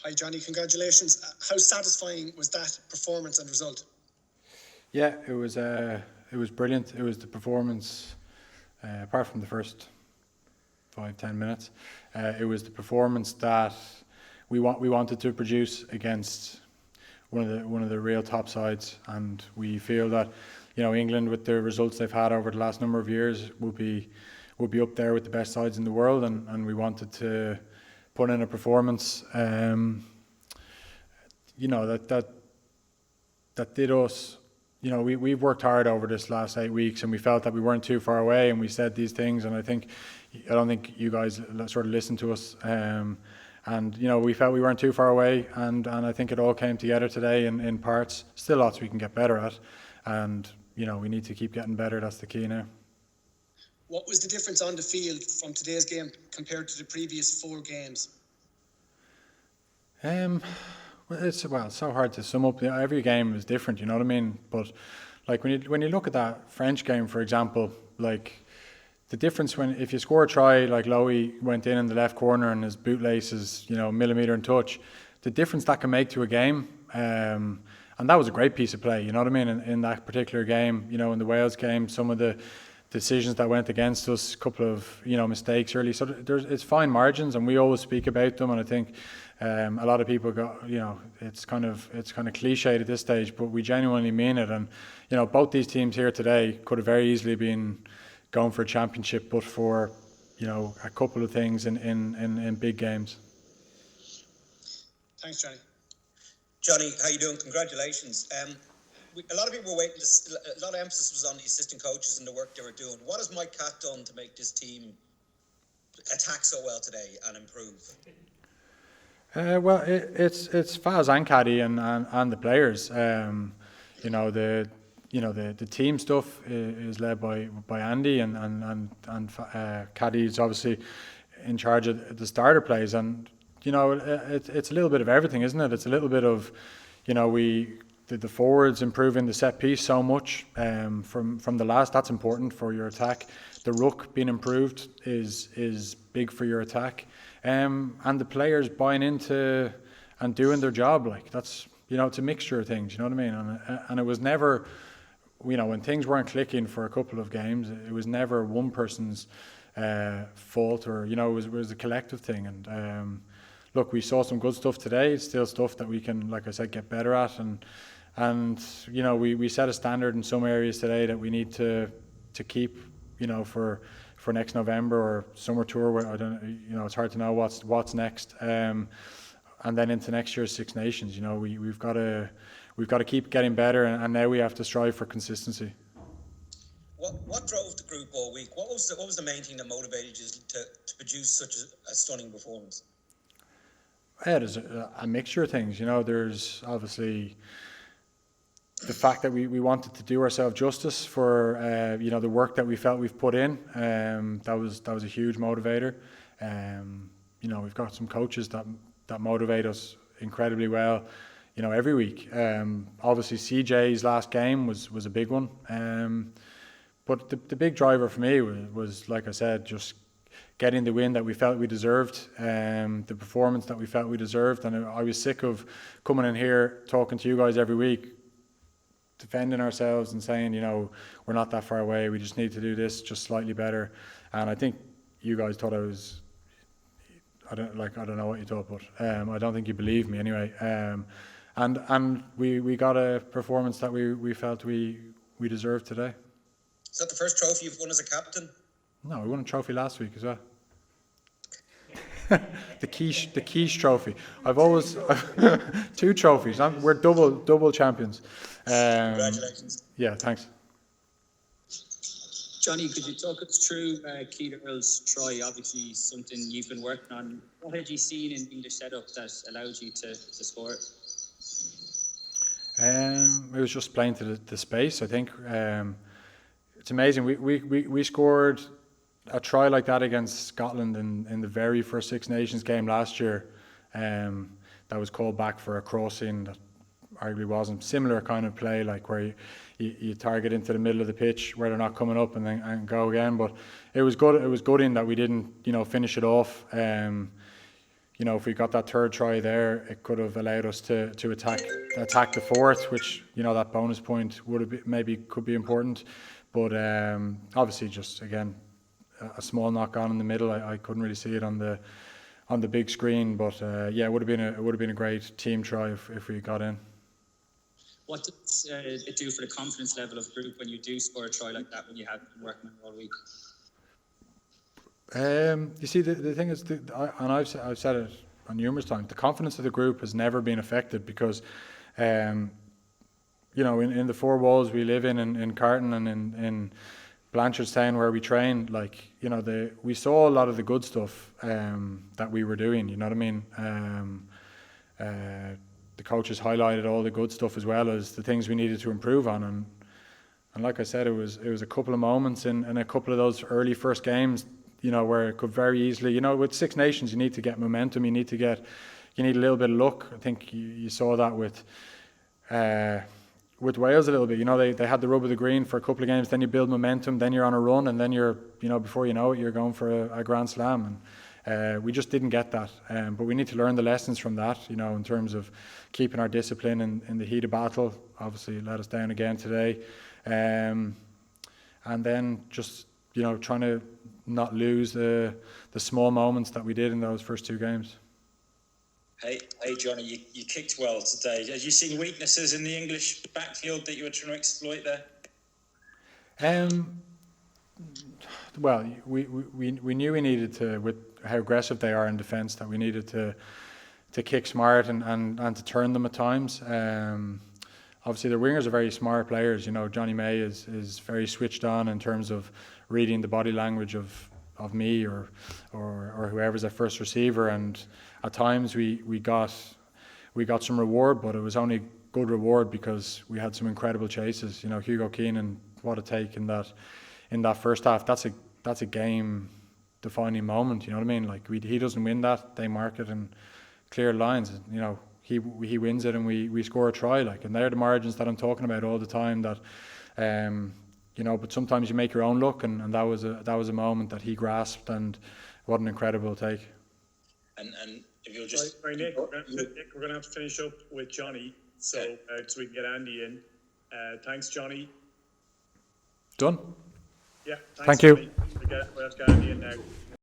Hi Johnny, congratulations. How satisfying was that performance and result? Yeah, it was brilliant. It was the performance, apart from the first 5-10 minutes, it was the performance that we wanted to produce against one of the real top sides, and we feel that England, with the results they've had over the last number of years, will be up there with the best sides in the world, and we wanted to put in a performance that did us. We've worked hard over this last 8 weeks, and we felt that we weren't too far away, and we said these things, and I don't think you guys sort of listened to us, and we felt we weren't too far away, and I think it all came together today in parts. Still lots we can get better at, and we need to keep getting better. That's the key now. What was the difference on the field from today's game compared to the previous 4 games? It's so hard to sum up. Every game is different, you know what I mean? But like when you look at that French game, for example, like the difference if you score a try, like Lowy went in the left corner and his bootlace is millimetre in touch, the difference that can make to a game. And that was a great piece of play, you know what I mean? In that particular game, in the Wales game, some of the decisions that went against us, a couple of mistakes early. So it's fine margins, and we always speak about them. And I think a lot of people it's kind of cliched at this stage, but we genuinely mean it. And both these teams here today could have very easily been going for a championship, but for a couple of things in big games. Thanks, Johnny. Johnny, how you doing? Congratulations. A lot of people were waiting. A lot of emphasis was on the assistant coaches and the work they were doing. What has Mike Catt done to make this team attack so well today and improve? Well, it's Faz and Caddy and the players. The team stuff is led by Andy, and Caddy is obviously in charge of the starter plays, and it's a little bit of everything, isn't it? It's a little bit of the forwards improving the set piece so much from the last. That's important for your attack. The ruck being improved is big for your attack, and the players buying into and doing their job. Like that's it's a mixture of things. You know what I mean? And it was never, when things weren't clicking for a couple of games, it was never one person's fault, or it was a collective thing. And look, we saw some good stuff today. It's still stuff that we can, like I said, get better at, and we set a standard in some areas today that we need to keep, for next November or summer tour. Where I don't, it's hard to know what's next, and then into next year's Six Nations. We've got to keep getting better, and now we have to strive for consistency. What drove the group all week? What was the main thing that motivated you to produce such a stunning performance? Yeah, there's a mixture of things. There's obviously the fact that we wanted to do ourselves justice for the work that we felt we've put in. That was a huge motivator. We've got some coaches that motivate us incredibly well, every week. Obviously CJ's last game was a big one. But the big driver for me was, like I said, just getting the win that we felt we deserved, the performance that we felt we deserved. And I was sick of coming in here talking to you guys every week, defending ourselves and saying, we're not that far away, we just need to do this just slightly better. And I think you guys thought I don't know what you thought, but I don't think you believed me anyway. And we got a performance that we felt we deserved today. Is that the first trophy you've won as a captain? No, we won a trophy last week as well. the quiche trophy. I've always 2 trophies. We're double champions. Congratulations. Yeah, thanks. Johnny, could you talk us through Keith Earl's try? Obviously, something you've been working on. What had you seen in the setup that allowed you to score it? It was just playing to the space. I think it's amazing. We scored a try like that against Scotland in the very first Six Nations game last year. That was called back for a crossing that arguably wasn't. Similar kind of play, like where you target into the middle of the pitch where they're not coming up and go again. But it was good. It was good in that we didn't finish it off. if we got that third try there, it could have allowed us to attack the fourth, which, that bonus point would have maybe could be important. But obviously, just again, a small knock on in the middle. I couldn't really see it on the big screen, but it would have been a great team try if we got in. What does it do for the confidence level of the group when you do score a try like that when you have been working on it all week? You see, the thing is, and I've said it on numerous times, the confidence of the group has never been affected because, in the four walls we live in Carton and in Blanchardstown where we train, we saw a lot of the good stuff that we were doing. You know what I mean? The coaches highlighted all the good stuff as well as the things we needed to improve on, and like I said, it was a couple of moments in a couple of those early first games, where it could very easily, with Six Nations, you need to get momentum, you need a little bit of luck. I think you saw that with Wales a little bit. They had the rub of the green for a couple of games, then you build momentum, then you're on a run, and then you're, before you know it, you're going for a Grand Slam. And we just didn't get that. But we need to learn the lessons from that, in terms of keeping our discipline in the heat of battle. Obviously, let us down again today. And then just, trying to not lose the small moments that we did in those first two games. Hey, Johnny, you kicked well today. Have you seen weaknesses in the English backfield that you were trying to exploit there? Well, we knew we needed to, with how aggressive they are in defence, that we needed to kick smart and to turn them at times. Obviously, their wingers are very smart players. Johnny May is very switched on in terms of reading the body language of me or whoever's at first receiver, and at times we got some reward, but it was only good reward because we had some incredible chases. Hugo Keenan, what a take in that first half. That's a game defining moment. You know what I mean? He doesn't win that, they mark it in clear lines. He wins it and we score a try. And they're the margins that I'm talking about all the time. That but sometimes you make your own luck, and that was a moment that he grasped, and what an incredible take. And if you'll just... Sorry, Nick, we're going to have to finish up with Johnny, so we can get Andy in. Thanks, Johnny. Done? Yeah, Thank you. Johnny. We have to get Andy in now.